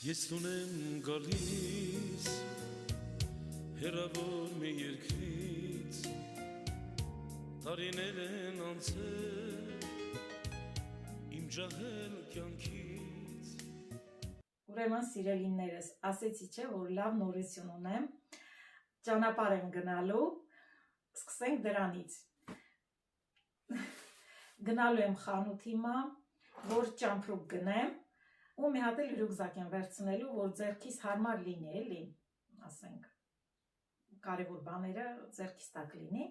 Ես ունեմ գալիս հեռավոր մի երկրից տարիներ են անցել իմ ջահել կյանքից Ուրեմն սիրելիներս, ասեցի չէ, որ լավ նորություն ունեմ, ճանապարհ եմ գնալու, սկսենք դրանից։ Գնալու եմ խանութ հիմա, որ ճամփրուկ գնեմ, ու մի հատ էլ ռյուկզակ եմ վերցնելու, որ ձեռքիս հարմար լինի, էլի, ասենք, կարևոր բաները ձեռքիս տակ լինի։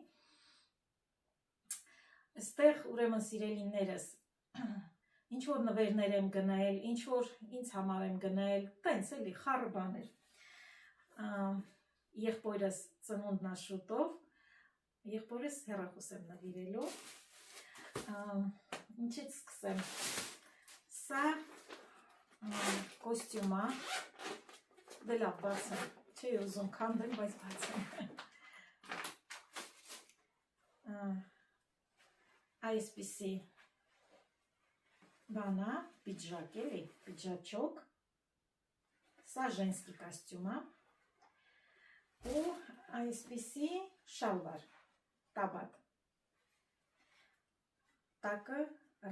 Այստեղ ուրեմն սիրելիներս, ինչ որ նվերներ եմ գնել, ինչ որ ինձ համար եմ գնել, տենց էլի խառը բաներ։ Եղբորս ծնունդն է շուտով, եղբորս հեռախոս եմ նվիրելու։ Ինչից սկսեմ։ Սա կոստյում է, դե լավ բացեմ, չի ուզում քանդեմ, բայց բացեմ։ Այսպիսի բան է, պիջակ էլի, պիջաչոկ, սա ժենսկի կոստյում է, ու այսպիսի շալվար, տաբատ, տակը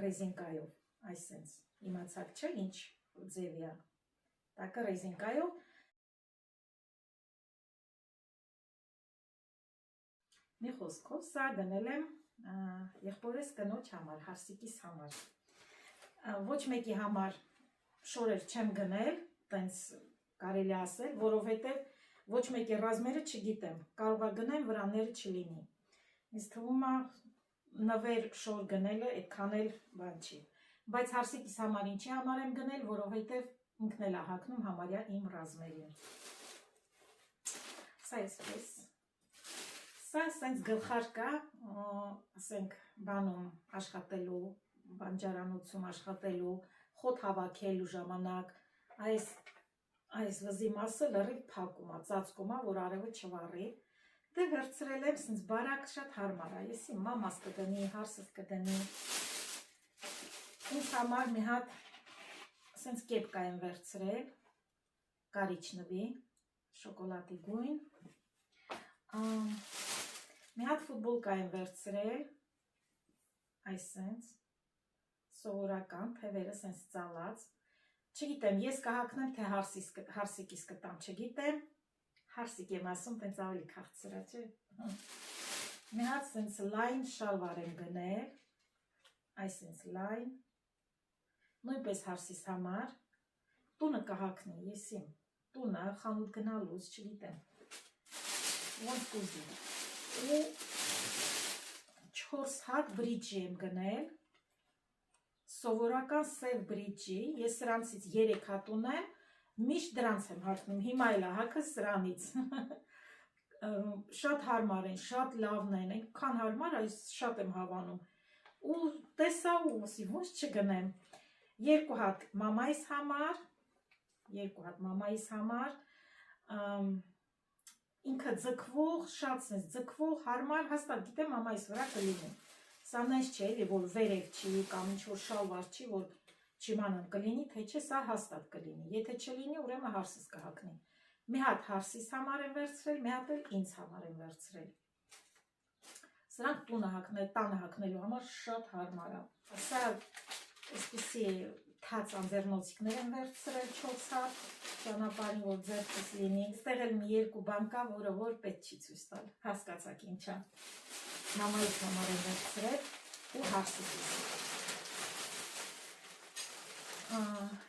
ռեզինկայով, այսենց, իմացակ չէ ինչ ձևի է, տակը ռեզինկայով, մի խոսքով, սա գնել եմ եղբորս կնոջ համար, հարսիկիս համար, ոչ մեկի համար շորեր չեմ գնել, տենց կարելի ասել, որովհետև ոչ մեկի ռազմերը չգիտեմ, կարող է գնեմ վրաները չլինի, ինձ թվում է նվեր շոր գնելը այդքան էլ բան չի, բայց հարսիկիս համար ինչի համար եմ գնել, որովհետև ինքն էլ է հագնում համարյա իմ ռազմերին։ Սա այսպես, սա սենց գլխարկ է, ասենք բանում աշխատելու, բանջարանոցում աշխատելու, խոտ հավաքելու ժամանակ, այս վզի մասը լրիվ փակում է, ծածկում է, որ արևը չվառի, դե վերցրել եմ, սենց բարակ շատ հարմար է, եսի մամաս կդնի, հարսս կդնի, ինձ համար մի հատ սենց կեպկա եմ վերցրել, կարիճնվի, շոկոլադի գույն, մի հատ ֆուտբոլկա եմ վերցրել, այս սենց, սովորական, թևերը սենց ծալած, չգիտեմ, ես կհակնեմ, թե հարսիկիս կտամ, չգիտեմ, հարսիկ եմ ասում, տենց ավելի քաղցր է, չէ, մի հատ սենց լայն շալվար եմ գնել, այս սենց լայն, նույնպես հարսիս համար, տունը կհակնի, եսիմ, տունը խանութ գնալուց, չգիտեմ, ոնց կուզի, ու 4 հատ բրիջի եմ գնել, սովորական սև բրիջի, ես սրանցից 3 հատ ունեմ, միշտ դրանց եմ հագնում, հիմա էլ հագը սրանից, շատ հարմար են, շատ լավն են, այնքան հարմար, այս շատ եմ հավանում, ու տեսա ու ոսի, ոնց չգնեմ, 2 հատ մամայիս համար, ինքը ձգվող, շատ սենց ձգվող, հարմար, հաստատ գիտեմ մամայիս վրա կլինի, սա նենց չէ, էլի, որ վերև չի, կամ ինչ-որ շալվար չի, որ չիմանամ կլինի, թե չէ, սա հաստատ կլինի, եթե չլինի, ուրեմն հարսս կհակնի, մի հատ հարսիս համար եմ վերցրել, մի հատ էլ ինձ համար եմ վերցրել, սրանք տանը հակնելու համար շատ հարմար է, սա այսպիսի թաց անձեռնոցիկներ եմ վերցրել 4 հատ, ճանապարհին, որ ձեռքս լինի, այստեղ էլ մի 2 բան կա, որը որ պետք չի ցույց տալ, հասկացաք ինչա, մամայիս համար եմ վերցրել ու հարսիկիս։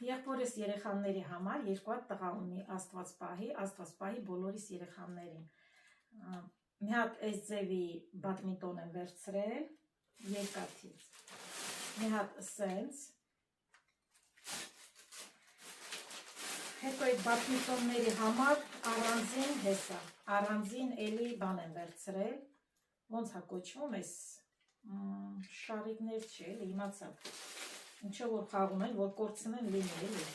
Եղբորս երեխաների համար 2 հատ տղա ունի, Աստված պահի բոլորիս երեխաներին, մի հատ այս ձևի բադմինտոն եմ վերցրել, երկաթից, մի հատ սենց, հետո այդ բադմինտոնների համար առանձին հեսա, առանձին էլի բան եմ վերցրել, ոնց է կոչվում ես, շարիկներ չի էլի, իմացակ, ինչը որ խաղում են, որ կորցնեն լինի էլի,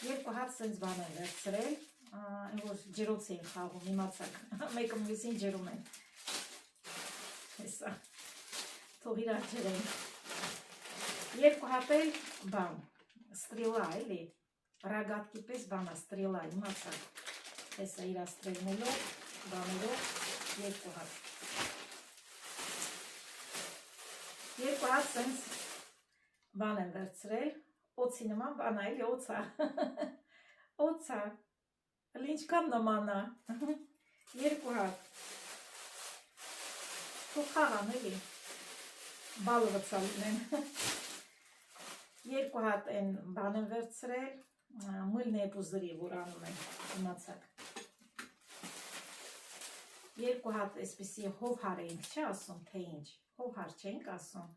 2 հատ սենց բան եմ վերցրել, այն որ ջրոց էին խաղում, իմացակ, մեկը մյուսին ջրում են, հեսա, թող իրար ջրեն, 2 հատ էլ բան, ստրիլա էլի, ռագատկի պես բանա ստրելա իմացաք, տեսա իրա ստրելնելով, բաներով, երկու հատ սենց բան եմ վերցրել, օծի նման բանա էլի օծա, օծա, ինչքան նմանա, երկու հատ, թող խաղան էլի, բալը վծալին են, երկու հատ են բան եմ վերցրել, մլն է պուզրի, որ անում են, իմացակ, երկու հատ էսպիսի հովհար էինք չէ ասում, թե ինչ, հովհար չենք ասում,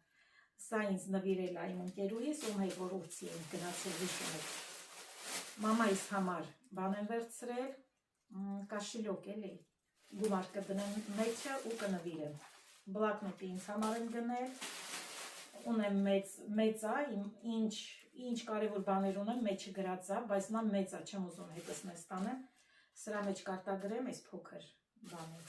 սա ինձ նվիրել է իմ ընկերուհիս, ում հետ որ ուղցի ենք գնացել հիշում եք, մամայիս համար բան եմ վերցրել, կաշիլոկ էլի, գումար կդնեմ մեջը ու կնվիրեմ, բլակնոտի ինձ համար եմ գնել, ունեմ մեծա, ինչ կարևոր բաներ ունեմ, մեջը գրածա, բայց նա մեծա, չեմ ուզում հետս մեզ տանեմ, սրա մեջ կարտագրեմ այս փոքր բանը,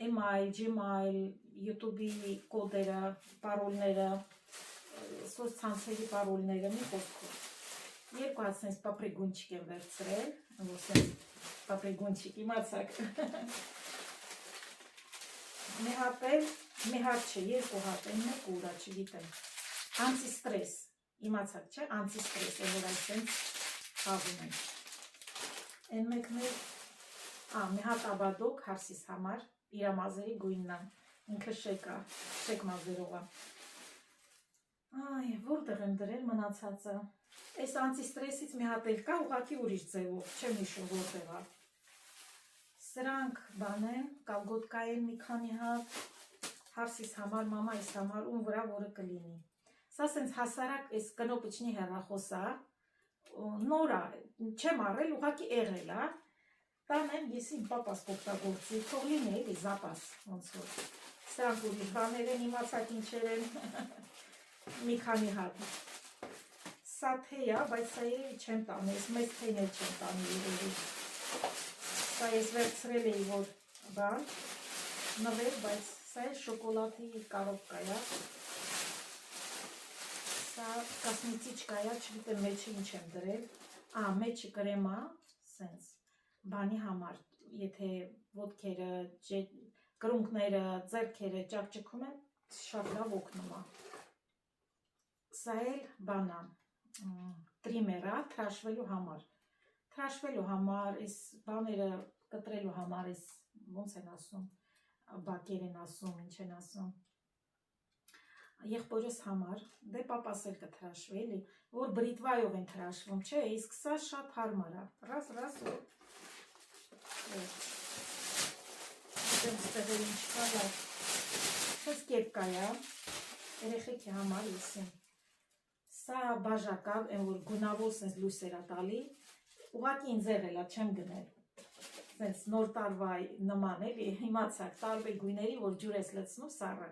email, gmail, YouTube-ի կոդերը, պարոլները, սոցցանցերի պարոլները, մի խոսքով, երկու հատ սենց պապրիգունչիկ եմ վերցրել, որ սենց պապրիգունչիկ, իմացակ, մի հատ էլ, մի հատ չէ, երկու հատ են, մեկ ուրա, չգիտեմ, անցիստրես, իմացակ չէ, անցիստրես, որ այս սենց խաղում են, են մեկներ, մի հատ աբադոկ հարսիս համար, իրամազերի գույննան, ինքը շեկա, շեք մազերողա, որտեղ եմ դրել մնացածը, այս անցիստրեսից մի հատ էլ կա, ուղղակի ուրիշ ձևով, չեմ հիշում որտեղ է, սրանք բան են, կալգոտկա են մի քանի հատ, հարսիս համար, մամայիս համար, ում վրա որը կլինի, սա սենց հասարակ այս կնոպիչնի հեռախոսա, նորա, չեմ առել, ուղղակի եղել է, տանեմ ես իմ պապաս կօգտագործի, թող լինի էլի զապաս, ոնց որ, սրանք ուրիշ բաներ են, իմացակ ինչեր են, մի քանի հատ, սա թեյ է, բայց սա երևի չեմ տանի, ես մեծ թեյներ չեմ տանի երևի, սա ես վերցրել էի, որ բան, նվեր, բայց սա է շոկոլադի կարոպկա է, սա կասմետիչկա է, չգիտեմ մեջը ինչ եմ դրել, մեջը կրեմա, սենց, բանի համար, եթե ոտքերը, կրունկները, ձեռքերը ճակճկում են, շատ լավ օգնում է, սա էլ բանա, տրիմերա, թրաշվելու համար, այս բաները կտրելու համար, ոնց են ասում, բակեր են ասում, ինչ են ասում, եղբորս համար, դե պապաս էլ կթրաշվի, էլի, որ բրիտվայով են թրաշվում, չէ, իսկ սա շատ հարմար է, ռաս, դեմ ստեղեր ինչ կա, սենց կեպկա է, երեխեքի համար եսին, սա բաժակա, են որ գունավոր սենց լույսեր է տալի, ուղղակի ինձ եղել է, չեմ գնել, սենց նոր տարվա նման էլի, իմացակ, տարբեր գույների, որ ջուր ես լցնում սառը,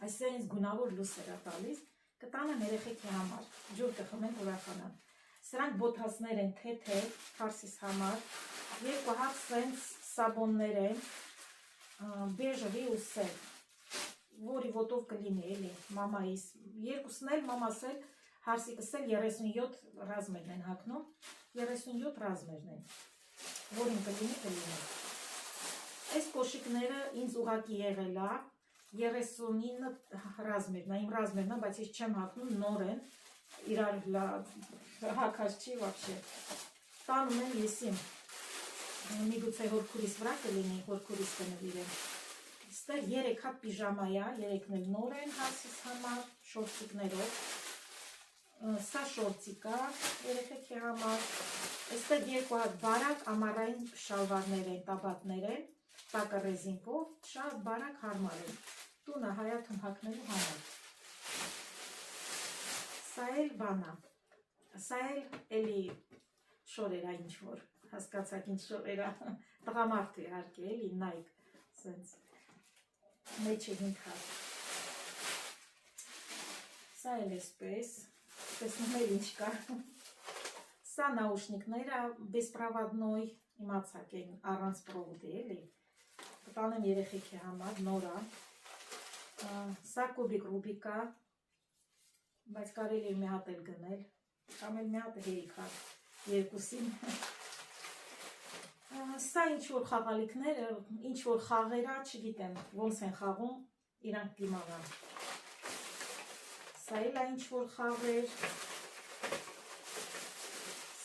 այսինքն ինձ գունավոր լույսեր է տալիս, կտանեմ երեխեքի համար, ջուր կխմեն ուրախանան, սրանք բոթասներ են թեթև, հարսիս համար, երկու հատ սենց սաբոններ են, բեժվի ու սև, որի ոտով կլինի էլի, մամայիս, երկուսն էլ, մամաս էլ, հարսիկս էլ 37 ռազմերն են հագնում, 37 ռազմերն են, որին կլինի, այս կոշիկները ինձ ուղղակի եղել է, 39 ռազմերն է, իմ ռազմերն է, բայց ես չեմ հագնում, նոր են, իրար հագած չի վաբշե, տանում եմ եսիմ, միգուցե հորքուրիս վրա կլինի, հորքուրիս կնվիրեմ, ստեղ 3 հատ պիժամա է, 3-ն էլ նոր են հարսիս համար, շորցիկներով, սա շորցիկա, երեխեքի համար, ստեղ 2 հատ բարակ ամառային շալվարներ են, տաբատներ են, տակը ռեզինկով, շատ բարակ հարմար են, տունը հայաթում հագնելու համար, սա էլ բանա, սա էլ էլի շորերա ինչ-որ, հասկացակ ինչ շորերա, տղամարդու իհարկե էլի, նայք, սենց, մեջը 5 հատ, սա էլ էսպես, տեսնում էլ ինչ կա, սա նաուշնիկները, բեսպրավադնոյ, իմացակ են, առանց պրովդի էլի, կտանեմ երեխեքի համար, նորա, սա կուբիկ ռուբիկա, բայց կարելի է մի հատ էլ գնել, կամ էլ մի հատ հերիք հատ, երկուսին։ Սա ինչ-որ խաղալիքներ, ինչ-որ խաղերա, չգիտեմ, ոնց են խաղում, իրանք դիմաղան։ Սա էլ է ինչ-որ խաղեր,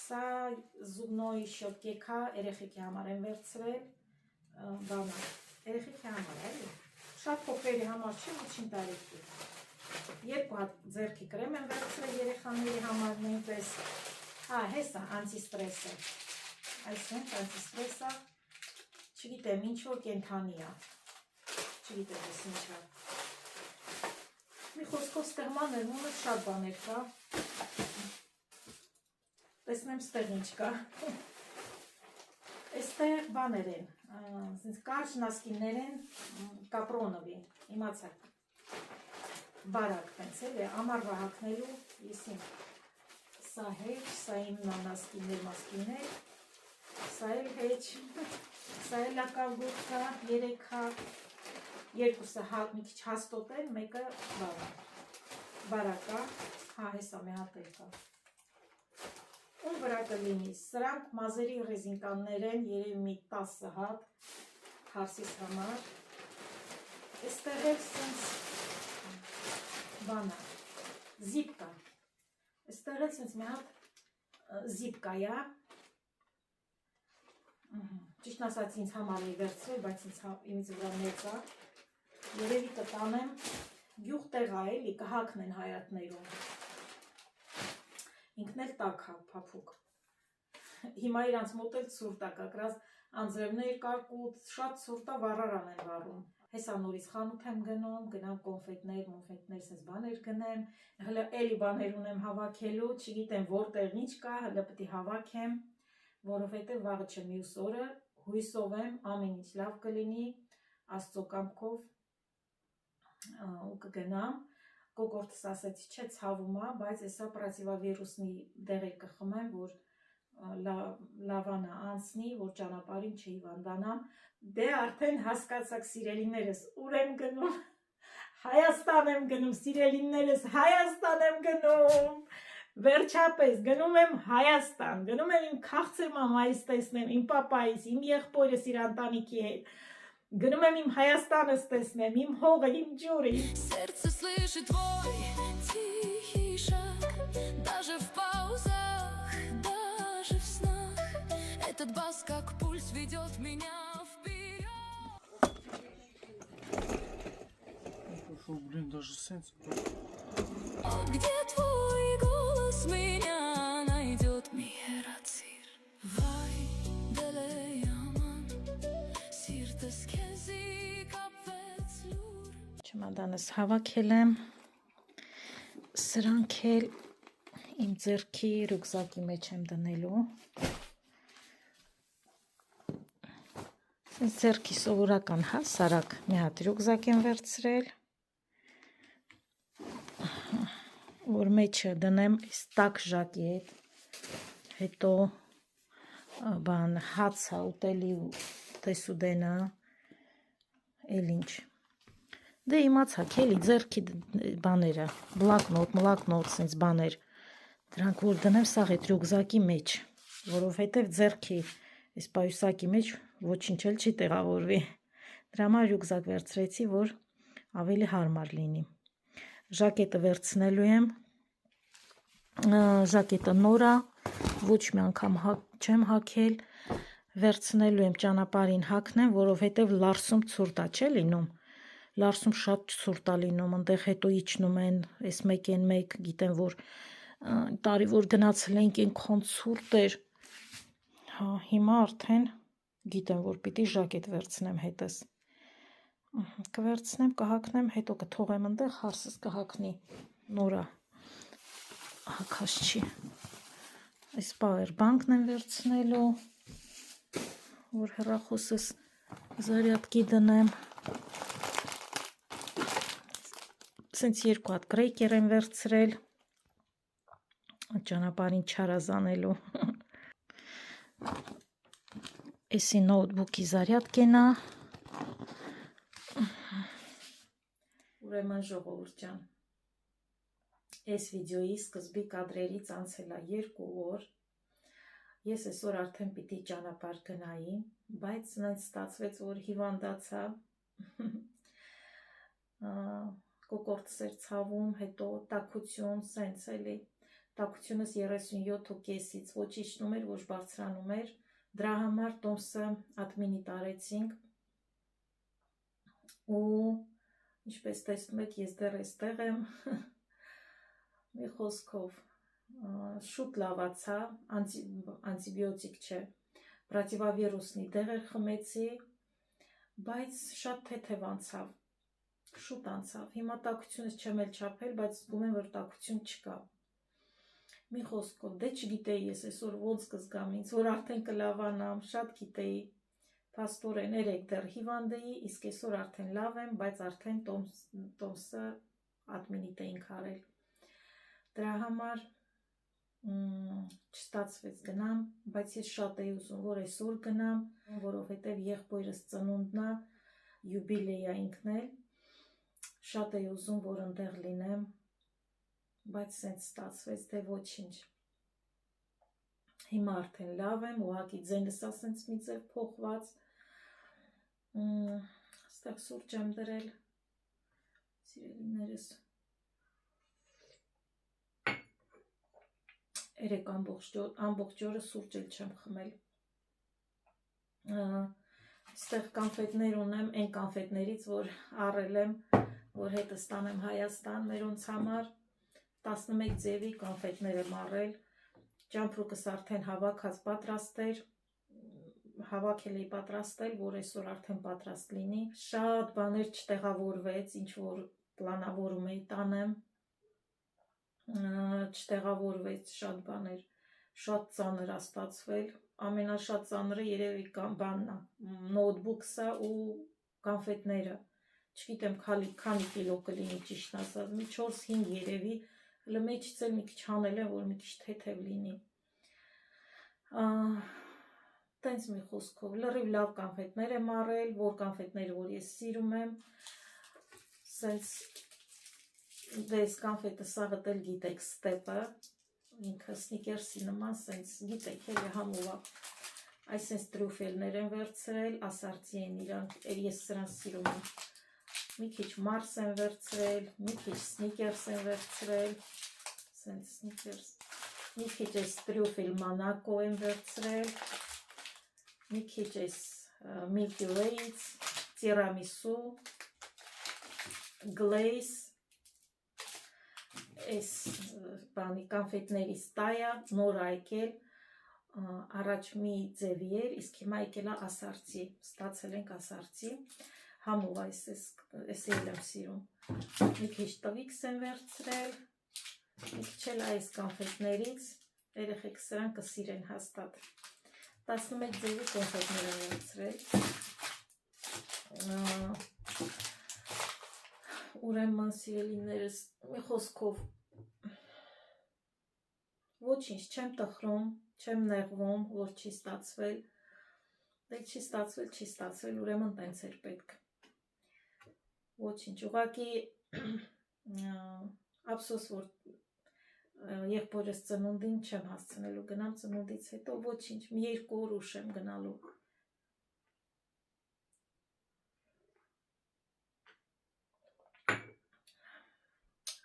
սա զուբնոյի շոկեքա, երեխեքի համար են վերցրել, բանը, երեխեքի համար էլի, շատ փոքրերի համար չի, ոչին տարիքի։ Երկու հատ ձեռքի կրեմ են վերցրել երեխաների համար նույնպես, հեսա անտիստրեսը, այսինք անտիստրեսը, չգիտեմ, ինչ-որ կենթանի է, չգիտեմ ես ինչա։ Մի խոսքով ստեղման ներմունը շատ բաներ կա, տեսնեմ ստեղ ինչ կա, այստեղ բաներ են, կարճ նասկիններ են կապրոնովի, իմացակ, բարակ տենց էլի, ամարվա հակնելու, եսին, սա հեչ, սա իմ նասկիններ, մասկիններ, սա էլ հեչ, սա էլ ակալգուտկա, երեքա, երկուսը մի քիչ հաստոտ են, մեկը բարակա, հեսա մի հատ եկա։ Ում վրա կլինի, սրանք մազերի ռեզինկաններ են, երևի մի 10 հատ, հարսիս համար, այստեղ էլ սենց բանը, զիպկա, այստեղ էլ սենց մի հատ զիպկա է, ճիշտ ասած ինձ համար էի վերցրել, բայց ինձ վրա մեծ է, երևի կտանեմ, գյուղ տեղա էլի, կհակնեն հայատներում, ինքն էլ տակ հա, պապուկ, հիմա իրանց մոտ էլ ծուրտ է, կակրած անձրևներ կարկուտ, շատ ծուրտ է վառարան են վառում, հեսա նորից խանութ եմ գնում, գնամ կոնֆետներ, սենց բաներ գնեմ, հլը էլի բաներ ունեմ հավաքելու, չգիտեմ որտեղ ինչ կա, հլը պտի հավաքեմ, որովհետև վաղը չէ մյուս օրը, հույսով եմ, ամեն ինչ լավ կլինի, Աստծո կամքով ու կգնամ, կոկորդս ասեցի չէ ցավում է, բայց եսա պրատիվավիրուսնի դեղեր կխմեմ, որ լավանա անցնի, որ ճանապարհին չհիվանդանամ, դե արդեն հասկացաք սիրելիներս, ուր եմ գնում, Հայաստան եմ գնում, սիրելիներս, Հայաստան եմ գնում, վերջապես գնում եմ Հայաստան, գնում եմ իմ քաղցր մամայիս տեսնեմ, իմ պապայիս, իմ եղբորս իր ընտանիքի հետ, գնում եմ իմ Հայաստանս տեսնեմ, իմ հողը, իմ ջուրը, Сердце слышит твой тихий шаг, даже в паузах, даже в снах. Этот бас, как пульс, ведет меня вперед. Блин, даже сенс. Где твой голос меня найдет, Мирацир? Вай, Делеяман, Сиртес Кези, Капвец Люр. Չմադանս հավաքել եմ, սրանք էլ իմ ձեռքի ռուկզակի մեջ եմ դնելու, ձեռքի սովորական հասարակ մի հատ ռուկզակ եմ վերցրել, որ մեջը դնեմ տաք ժակի հետ, հետո բան հացա ուտելի ու տեսուդենը, էլ ինչ, դե իմացակ էլի ձեռքի բաները, բլակնոտ, սենց բաներ, դրանք որ դնեմ սաղ այդ ռուկզակի մեջ, որովհետև ձեռքի այս պայուսակի մեջ ոչինչ էլ չի տեղավորվի, դրա համար ռուկզակ վերցրեցի, որ ավելի հարմար լինի, ժակետը վերցնելու եմ, ժակետը նոր է, ոչ մի անգամ չեմ հագել, վերցնելու եմ ճանապարհին հագնեմ, որովհետև լարսում ցուրտ է չէ լինում, լարսում շատ ցուրտ է լինում, այնտեղ հետո իջնում են, այս մեկ են մեկ, գիտեմ որ տարի որ գնացել ենք այնքան ցուրտ էր, հիմա արդեն գիտեմ որ պիտի ժակետ վերցնեմ հետս, կվերցնեմ, կհագնեմ, հետո կթողեմ այնտեղ, հարսս կհագնի, նորա հագած չի, այս պաուերբանկն եմ վերցնելու, որ հեռախոսս զարյատկի դնեմ, սենց երկու հատ կրեյկեր եմ վերցրել, ճանապարհին չարազանելու, էսի նոութբուքի զարյատկեն է, ուրեմն ժողովուրդ ջան, այս վիդեոյի սկզբի կադրերից անցել է 2 օր, Ես այսօր արդեն պիտի ճանապարհ գնայի, բայց նայց ստացվեց, որ հիվանդացա։ Կոկորդս էր ցավում, հետո տաքություն, սենց էլի։ Տաքությունս 37.5-ից ոչ իջնում էր, ոչ բարձրանում էր։ Դրա համար տոմսը ադմինի տարեցինք։ Ու ինչպես տեսնում եք, ես դեռ էստեղ եմ։ Մի խոսքով շուտ լավացա, անտիբիոտիկ չէ, պրոտիվավիրուսնի դեղեր խմեցի, բայց շատ թեթև անցավ, շուտ անցավ։ Հիմա տաքությունս չեմ էլ չափել, բայց զգում եմ, որ տաքություն չկա։ Մի խոսքով, դե չգիտեի ես այսօր ոնց կզգամ ինձ, որ արդեն կլավանամ, շատ գիտեի, փաստորեն երեկ դեռ հիվանդ էի, իսկ այսօր արդեն լավ եմ, բայց արդեն տոմսը ադմինիտ էինք արել։ Դրա համար չստացվեց գնամ, բայց ես շատ էի ուզում, որ այսօր գնամ, որովհետև եղբորս ծնունդն է, յուբիլեյ է ինքն էլ, շատ էի ուզում, որ ընդեղ լինեմ, բայց սենց ստացվեց, դե ոչինչ։ Հիմա արդեն լավ եմ, ուղղակի ձենս է սենց մի ձև փոխված, ստեղ սուրճ եմ դրել, սիրելիներս, երեկ ամբողջ օրը սուրճ էլ չեմ խմել։ Ստեղ կանֆետներ ունեմ, այն կանֆետներից, որ առել եմ, որ հետը ստանեմ Հայաստան մերոնց համար, 11 ձևի կանֆետներ եմ առել, ճամփրուկս արդեն հավաքած պատրաստ էր, հավաքել էի պատրաստել, որ այսօր արդեն պատրաստ լինի, շատ բաներ չտեղավորվեց, ինչ որ պլանավորում էի տանեմ, չտեղավորվեց շատ բաներ, շատ ծանր է ստացվել, ամենաշատ ծանրը երևի բանն է, նոթբուքսը ու կանֆետները, չգիտեմ քանի կիլո կլինի ճիշտ ասած, մի 4-5 երևի, հələ մեջից էլ մի քիչ հանել եմ, որ մի քիչ թեթև լինի։ Տենց մի խոսքով, լրիվ լավ կանֆետներ եմ առել, որ կանֆետները, որ ես սիրում եմ, սենց դες կանֆետը սաղդ էլ գիտեք ստեպը, ինքը սնիկերսի նման, սենց գիտեք, էլի համովա, այս սենց տրյուֆելներ եմ վերցրել, ասարդի են իրանք, ես սրանց սիրում եմ, մի քիչ մարս եմ վերցրել, մի քիչ սնիկերս եմ վերցրել, սենց սնիկերս, մի քիչ ես տրյուֆել մանակո եմ վերցրել, մի քիչ ես Milky Way-ից, տիրամիսու, գլեյս, այս բանի կանֆետներից տայա, նոր այկել, առաջ մի ձևի էր, իսկ հիմա եկել է ասարդի, ստացել ենք ասարդի, համով այս էլ եմ սիրում, մի քիչ տվիքս եմ վերցրել, մի քիչ էլ այս կանֆետներից, երեխեք սրան կսիրեն հաստատ, 11 ձևի կանֆետներ եմ վերցրել, ուրեմն սիրելիներս, մի խոսքով, ոչինչ, չեմ տխրում, չեմ նեղվում, որ չի ստացվել, դե չի ստացվել, ուրեմն տենց էր պետք, ոչինչ, ուղղակի ափսոս, որ եղբորս ծնունդին չեմ հասցնելու, գնամ ծնունդից հետո, ոչինչ, մի 2 օր ուշ եմ գնալու,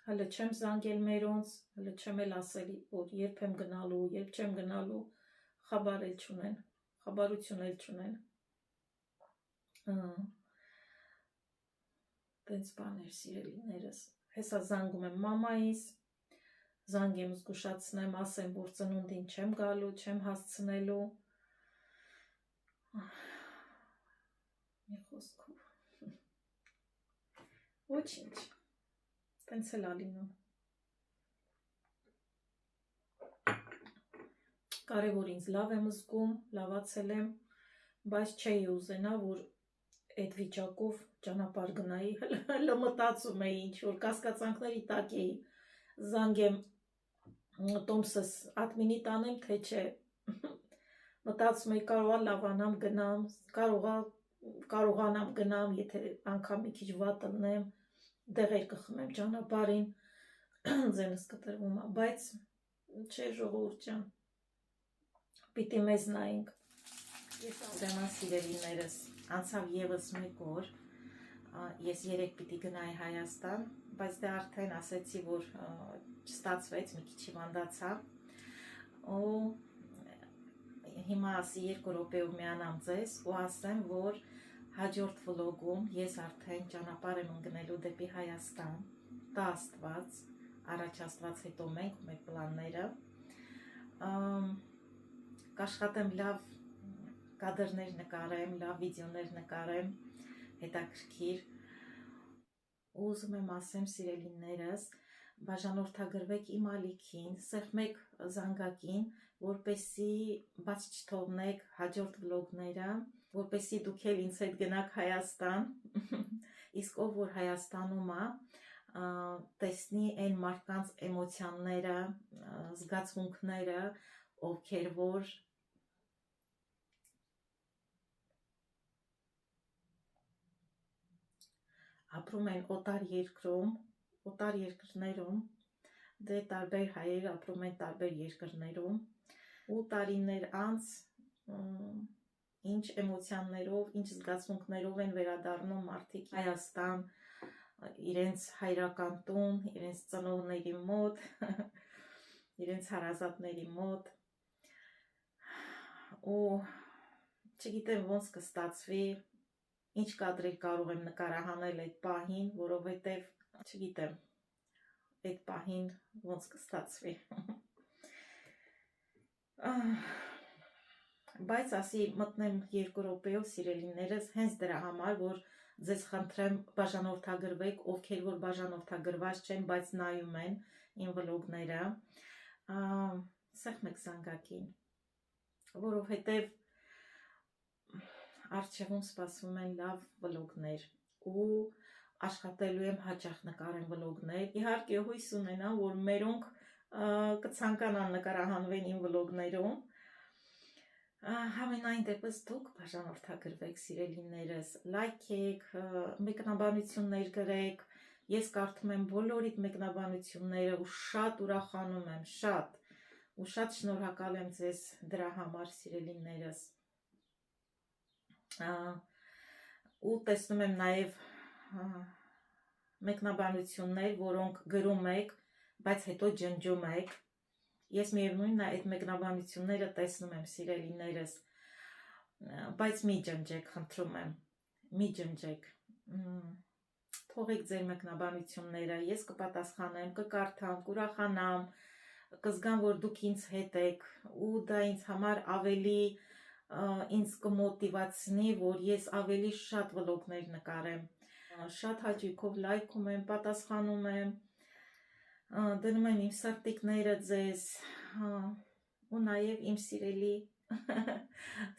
հələ չեմ զանգել մերոնց, հələ չեմ էլ ասել, որ երբ եմ գնալու, երբ չեմ գնալու, խաբար էլ չունեն, խաբարություն էլ չունեն, տենց բաներ սիրելիներս, հեսա զանգում եմ մամայիս, զանգեմ զգուշացնեմ, ասեմ, որ ծնունդին չեմ գալու, չեմ հասցնելու, մի խոսքով, ոչինչ, տենց էլ ալինում, կարևոր ինձ լավ եմ զգում, լավացել եմ, բայց չէի ուզենա, որ այդ վիճակով ճանապարհ գնայի, հələ մտածում էի, ինչ որ կասկածանքների տակ էի, զանգեմ տոմսս ադմինի տանեմ, թե չէ, մտածում էի կարողա լավանամ գնամ, կարողանամ գնամ, եթե անգամ մի քիչ վատ ըլնեմ, դեղեր կխմեմ ճանապարհին, ձենս կտրվում է, բայց չէ ժողովուրդ ջան, պիտի մեզ նայենք։ Ես ուրեմն սիրելիներս, անցավ եւս մեկ օր, ես երեք պիտի գնայի Հայաստան, բայց դե արդեն ասեցի, որ չստացվեց, մի քիչ հիվանդացա, ու հիմա ասի 2 րոպեով միանամ ձեզ ու ասեմ, որ հաջորդ վլոգում ես արդեն ճանապարհ եմ ընկնելու դեպի Հայաստան, տա Աստված, առաջ Աստված, հետո մենք մեր պլանները, կաշխատեմ լավ կադրներ նկարեմ, լավ վիդեոներ նկարեմ, հետաքրքիր, ու ուզում եմ ասեմ սիրելիներս, բաժանորդագրվեք իմ ալիքին, սեղմեք զանգակին, որպեսզի բաց չթողնեք հաջորդ վլոգները, որպեսզի դուք էլ ինձ հետ գնաք Հայաստան, իսկ ով որ Հայաստանում է, տեսնի այն մարդկանց էմոցիաները, զգացմունքները, ովքեր որ ապրում են օտար երկրում, օտար երկրներում, դե տարբեր հայեր ապրում են տարբեր երկրներում, ու տարիներ անց ինչ էմոցիաներով, ինչ զգացմունքներով են վերադառնում մարդիկ Հայաստան, իրենց հայրական տուն, իրենց ծնողների մոտ, իրենց հարազատների մոտ, ու չգիտեմ ոնց կստացվի, ինչ կադրեր կարող եմ նկարահանել այդ պահին, որովհետև չգիտեմ այդ պահին ոնց կստացվի, բայց ասի մտնեմ 2 րոպեով սիրելիներս, հենց դրա համար, որ ձեզ խնդրեմ բաժանորդագրվեք, ովքեր որ բաժանորդագրված չեն, բայց նայում են իմ վլոգները, սեղմեք զանգակին, որովհետև առջևում սպասվում են լավ վլոգներ ու աշխատելու եմ հաճախ նկարեմ վլոգներ, իհարկե հույս ունենամ, որ մերոնք կցանկանան նկարահանվեն իմ վլոգներում, համենայն դեպս դուք բաժանորդագրվեք սիրելիներս, լայքեք, մեկնաբանություններ գրեք, ես կարդում եմ բոլորիդ մեկնաբանությունները ու շատ ուրախանում եմ, ու շատ շնորհակալ եմ ձեզ դրա համար սիրելիներս, ու տեսնում եմ նաև մեկնաբանություններ, որոնք գրում եք, բայց հետո ջնջում եք, ես միևնույնն է այդ մեկնաբանությունները տեսնում եմ սիրելիներս, բայց մի ջնջեք, խնդրում եմ, մի ջնջեք, թողեք ձեր մեկնաբանությունները, ես կպատասխանեմ, կկարդամ, կուրախանամ, կզգամ, որ դուք ինձ հետ եք, ու դա ինձ համար ավելի ինձ կմոտիվացնի, որ ես ավելի շատ վլոգներ նկարեմ, շատ հաճույքով լայքում եմ, պատասխանում եմ, դնում եմ իմ սրտիկները ձեզ, ու նաև իմ սիրելի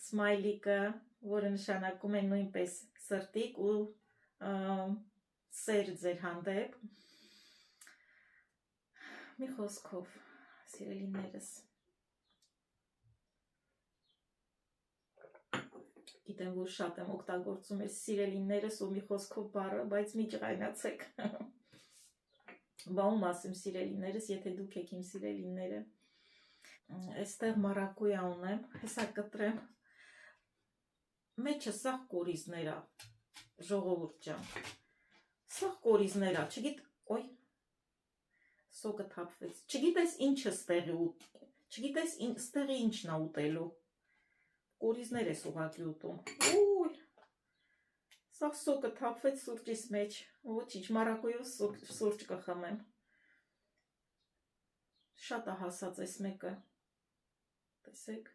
սմայլիկը, որը նշանակում է նույնպես սրտիկ ու սեր ձեր հանդեպ, մի խոսքով, սիրելիներս, գիտեմ, որ շատ եմ օգտագործում ես սիրելիներս ու մի խոսքով բառը, բայց մի ջղայնացեք, բա ում ասեմ սիրելիներս, եթե դուք եք իմ սիրելիները, այստեղ մարակույա ունեմ, հեսա կտրեմ, մեջը սաղ կորիզներ է, ժողովուրդ ջան, սաղ կորիզներ է, չգիտ, ոյ, սոկը թափվեց, չգիտես ինչը չգիտես ստեղի ինչն է ուտելու, կորիզներ ես ուղղակի ուտում, ուй, սաղ սոկը թափվեց սուրճիս մեջ, ոչինչ, մարակույով սուրճ կխմեմ, շատ է հասած այս մեկը, տեսեք,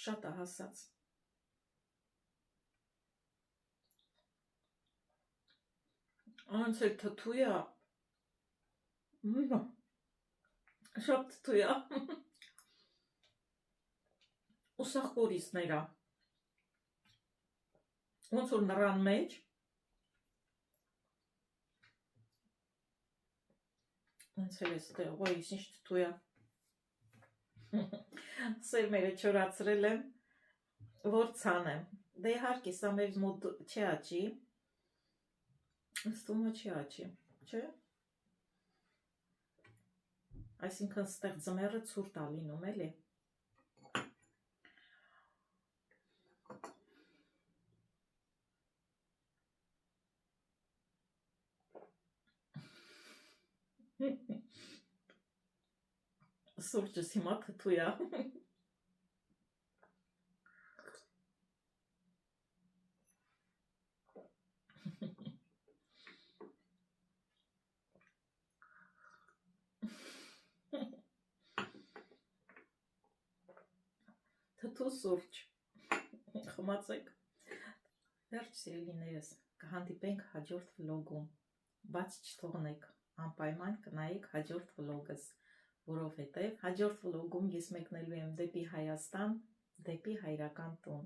շատ է հասած, անց էլ թթու է, շատ թթու է, ու սաղ կորիզներ է, ոնց որ նռան մեջ, ոնց էլ ես տեղ, ոյ, ինչ թթու է, սերմերը չորացրել եմ, որ ցանեմ, դե իհարկե սա մեր մոտ չի աճի, ստումը չի աճի, չէ, Այսինքն ստեղ ձմեռը ցուրտ է լինում, էլի։ Սուրճս հիմա թթու է։ Թթու սուրճ։ Խմացեք։ Վերջ սիրելիներս, կհանդիպենք հաջորդ վլոգում։ Բաց չթողնեք, անպայման կնայեք հաջորդ վլոգս, որովհետև հաջորդ վլոգում ես մեկնելու եմ դեպի Հայաստան, դեպի հայրական տուն։